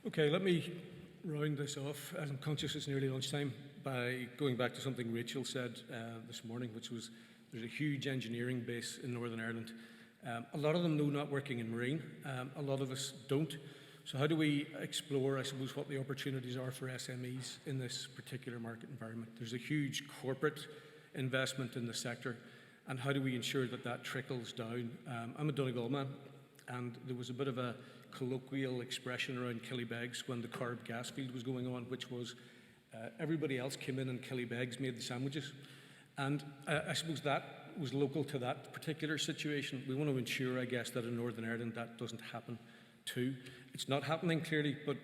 Okay, let me round this off, as I'm conscious it's nearly lunchtime, by going back to something Rachel said this morning, which was there's a huge engineering base in Northern Ireland. A lot of them know not working in marine, a lot of us don't. So how do we explore, I suppose, what the opportunities are for SMEs in this particular market environment? There's a huge corporate investment in the sector, and how do we ensure that that trickles down? I'm a Donegal man, and there was a bit of a colloquial expression around Killybegs when the Corrib gas field was going on, which was everybody else came in and Killybegs made the sandwiches. And I suppose that was local to that particular situation. We want to ensure, I guess, that in Northern Ireland that doesn't happen too. It's not happening clearly, but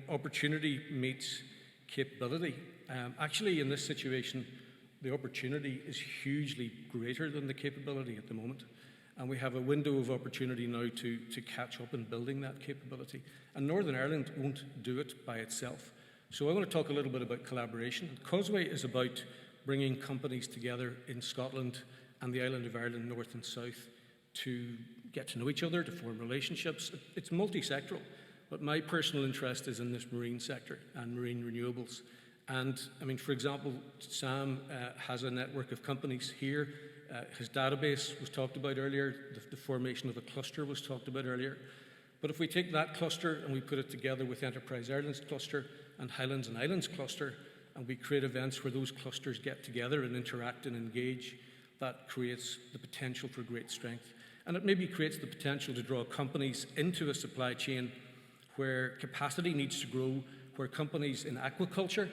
opportunity meets capability. Actually, in this situation, the opportunity is hugely greater than the capability at the moment. And we have a window of opportunity now to catch up in building that capability. And Northern Ireland won't do it by itself. So I want to talk a little bit about collaboration. Causeway is about bringing companies together in Scotland and the island of Ireland, north and south, to get to know each other, to form relationships. It's multi-sectoral, but my personal interest is in this marine sector and marine renewables. And I mean, for example, Sam has a network of companies here. His database was talked about earlier. The formation of a cluster was talked about earlier. But if we take that cluster and we put it together with Enterprise Ireland's cluster and Highlands and Islands cluster, and we create events where those clusters get together and interact and engage, that creates the potential for great strength. And it maybe creates the potential to draw companies into a supply chain where capacity needs to grow, where companies in aquaculture,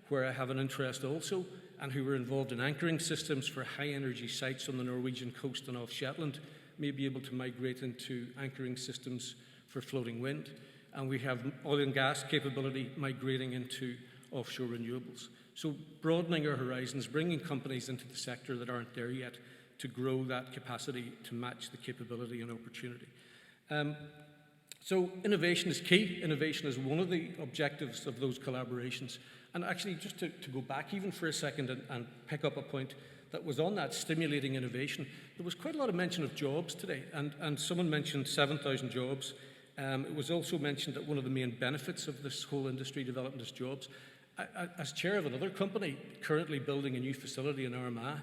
where I have an interest also, and who are involved in anchoring systems for high energy sites on the Norwegian coast and off Shetland may be able to migrate into anchoring systems for floating wind. And we have oil and gas capability migrating into offshore renewables. So broadening our horizons, bringing companies into the sector that aren't there yet to grow that capacity to match the capability and opportunity. So innovation is key. Innovation is one of the objectives of those collaborations. And actually, just to go back even for a second and pick up a point that was on that stimulating innovation, there was quite a lot of mention of jobs today, and someone mentioned 7,000 jobs. It was also mentioned that one of the main benefits of this whole industry development is jobs. As chair of another company currently building a new facility in Armagh,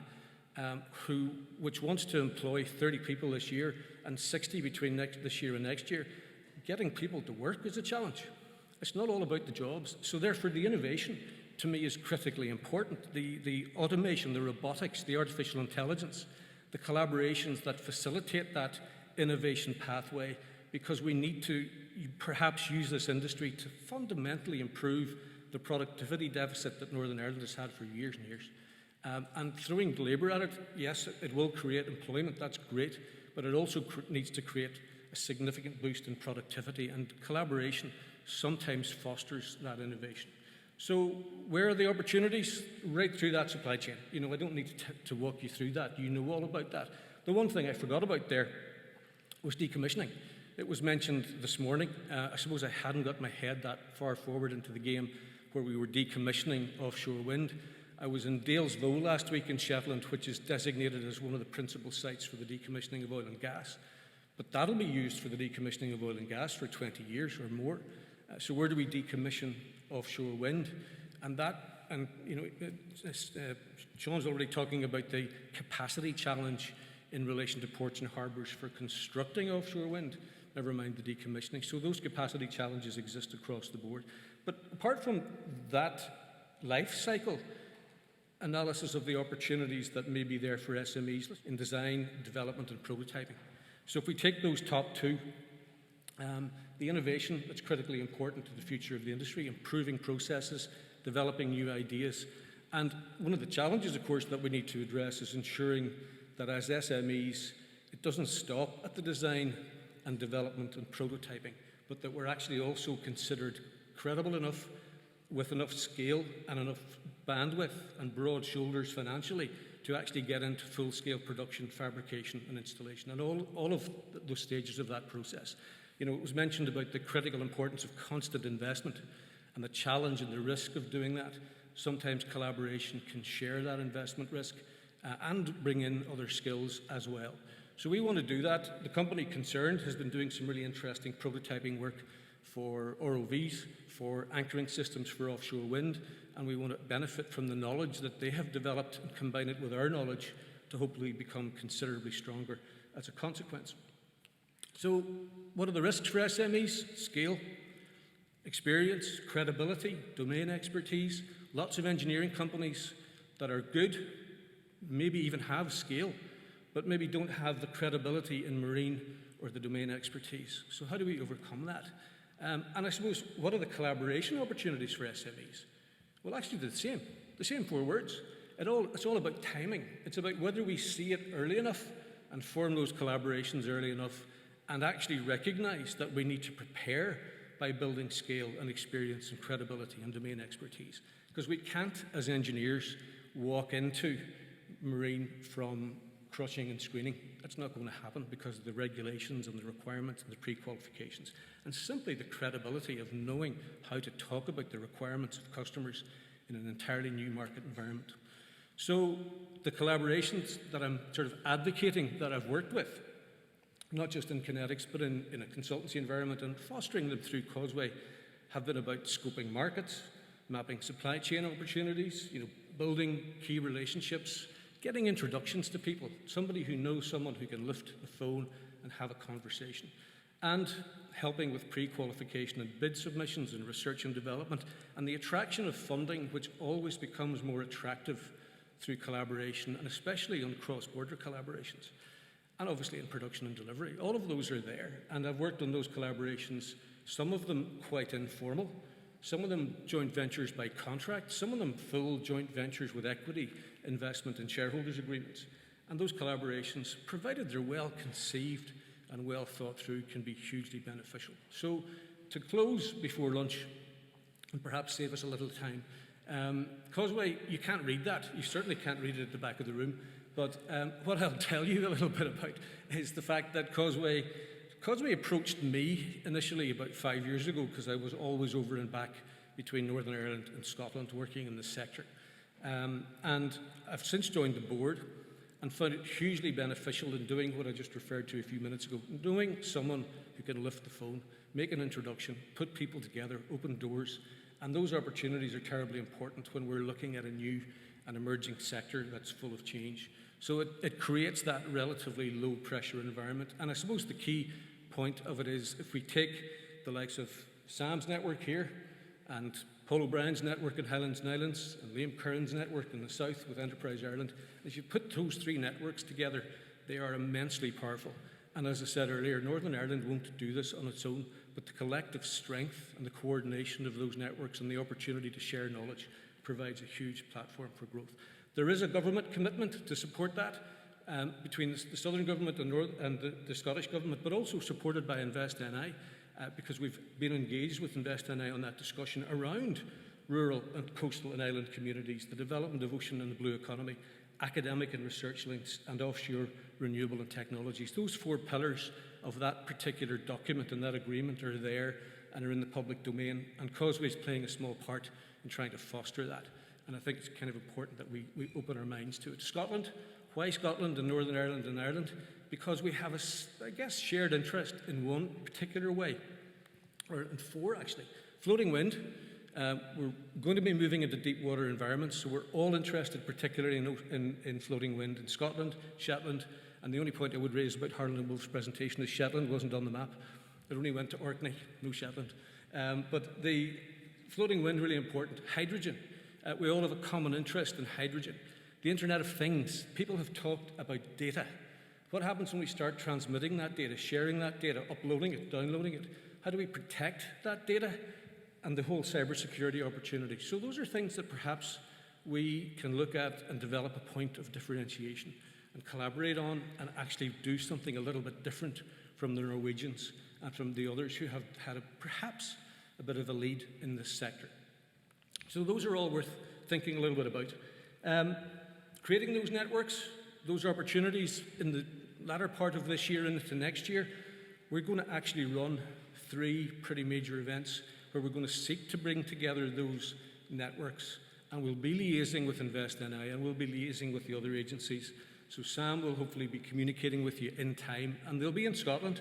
which wants to employ 30 people this year and 60 between this year and next year, getting people to work is a challenge. It's not all about the jobs. So therefore, the innovation, to me, is critically important. The automation, the robotics, the artificial intelligence, the collaborations that facilitate that innovation pathway, because we need to perhaps use this industry to fundamentally improve the productivity deficit that Northern Ireland has had for years and years. And throwing labour at it, yes, it will create employment, that's great, but it also needs to create a significant boost in productivity, and collaboration sometimes fosters that innovation. So where are the opportunities? Right through that supply chain. I don't need to walk you through that. You know all about that. The one thing I forgot about there was decommissioning. It was mentioned this morning. I suppose I hadn't got my head that far forward into the game where we were decommissioning offshore wind. I was in Dalesville last week in Shetland, which is designated as one of the principal sites for the decommissioning of oil and gas. But that'll be used for the decommissioning of oil and gas for 20 years or more. So where do we decommission offshore wind? Sean's already talking about the capacity challenge in relation to ports and harbours for constructing offshore wind, never mind the decommissioning. So those capacity challenges exist across the board. But apart from that life cycle analysis of the opportunities that may be there for SMEs in design, development and prototyping. So if we take those top two, the innovation that's critically important to the future of the industry, improving processes, developing new ideas. And one of the challenges, of course, that we need to address is ensuring that as SMEs, it doesn't stop at the design and development and prototyping, but that we're actually also considered credible enough, with enough scale and enough bandwidth and broad shoulders financially to actually get into full-scale production, fabrication and installation, and all of those stages of that process. It was mentioned about the critical importance of constant investment and the challenge and the risk of doing that. Sometimes collaboration can share that investment risk and bring in other skills as well. So we want to do that. The company concerned has been doing some really interesting prototyping work for ROVs, for anchoring systems for offshore wind, and we want to benefit from the knowledge that they have developed and combine it with our knowledge to hopefully become considerably stronger as a consequence. So what are the risks for SMEs? Scale, experience, credibility, domain expertise. Lots of engineering companies that are good, maybe even have scale, but maybe don't have the credibility in marine or the domain expertise. So how do we overcome that? And I suppose, what are the collaboration opportunities for SMEs? Well, actually the same four words. It's all about timing. It's about whether we see it early enough and form those collaborations early enough and actually recognize that we need to prepare by building scale and experience and credibility and domain expertise. Because we can't, as engineers, walk into marine from crushing and screening. That's not going to happen because of the regulations and the requirements and the pre-qualifications. And simply the credibility of knowing how to talk about the requirements of customers in an entirely new market environment. So the collaborations that I'm sort of advocating that I've worked with, not just in Kinetics, but in a consultancy environment and fostering them through Causeway, have been about scoping markets, mapping supply chain opportunities, building key relationships, getting introductions to people, somebody who knows someone who can lift the phone and have a conversation, and helping with pre-qualification and bid submissions and research and development, and the attraction of funding, which always becomes more attractive through collaboration, and especially on cross-border collaborations, and obviously in production and delivery. All of those are there, and I've worked on those collaborations, some of them quite informal, some of them joint ventures by contract, some of them full joint ventures with equity investment and shareholders agreements. And those collaborations, provided they're well conceived and well thought through, can be hugely beneficial. So to close before lunch, and perhaps save us a little time, Causeway, you can't read that. You certainly can't read it at the back of the room. But what I'll tell you a little bit about is the fact that Causeway approached me initially about 5 years ago because I was always over and back between Northern Ireland and Scotland working in this sector. And I've since joined the board and found it hugely beneficial in doing what I just referred to a few minutes ago, knowing someone who can lift the phone, make an introduction, put people together, open doors, and those opportunities are terribly important when we're looking at a new and emerging sector that's full of change. So it creates that relatively low pressure environment. And I suppose the key point of it is if we take the likes of Sam's network here and Paul O'Brien's network in Highlands and Islands and Liam Curran's network in the south with Enterprise Ireland, as you put those three networks together, they are immensely powerful. And as I said earlier, Northern Ireland won't do this on its own, but the collective strength and the coordination of those networks and the opportunity to share knowledge provides a huge platform for growth. There is a government commitment to support that between the Southern Government and the Scottish Government, but also supported by InvestNI, because we've been engaged with InvestNI on that discussion around rural and coastal and island communities, the development of ocean and the blue economy, academic and research links, and offshore renewable and technologies. Those four pillars of that particular document and that agreement are there and are in the public domain, and Causeway is playing a small part in trying to foster that. And I think it's kind of important that we open our minds to it. Scotland, why Scotland and Northern Ireland and Ireland? Because we have a, shared interest in one particular way, or in four actually. Floating wind, we're going to be moving into deep water environments, so we're all interested particularly in floating wind in Scotland, Shetland, and the only point I would raise about Harland and Wolff's presentation is Shetland wasn't on the map. It only went to Orkney, no Shetland. But the floating wind, really important. Hydrogen. We all have a common interest in hydrogen. The Internet of Things. People have talked about data. What happens when we start transmitting that data, sharing that data, uploading it, downloading it? How do we protect that data and the whole cybersecurity opportunity? So those are things that perhaps we can look at and develop a point of differentiation and collaborate on and actually do something a little bit different from the Norwegians and from the others who have had perhaps a bit of a lead in this sector. So those are all worth thinking a little bit about. Creating those networks, those opportunities in the latter part of this year and into next year, we're going to actually run 3 pretty major events where we're going to seek to bring together those networks, and we'll be liaising with InvestNI and we'll be liaising with the other agencies. So Sam will hopefully be communicating with you in time, and they'll be in Scotland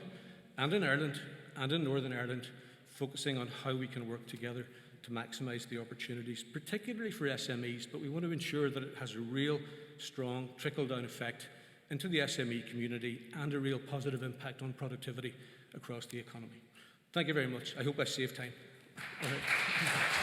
and in Ireland and in Northern Ireland focusing on how we can work together to maximise the opportunities, particularly for SMEs, but we want to ensure that it has a real strong trickle-down effect into the SME community and a real positive impact on productivity across the economy. Thank you very much. I hope I saved time. All right.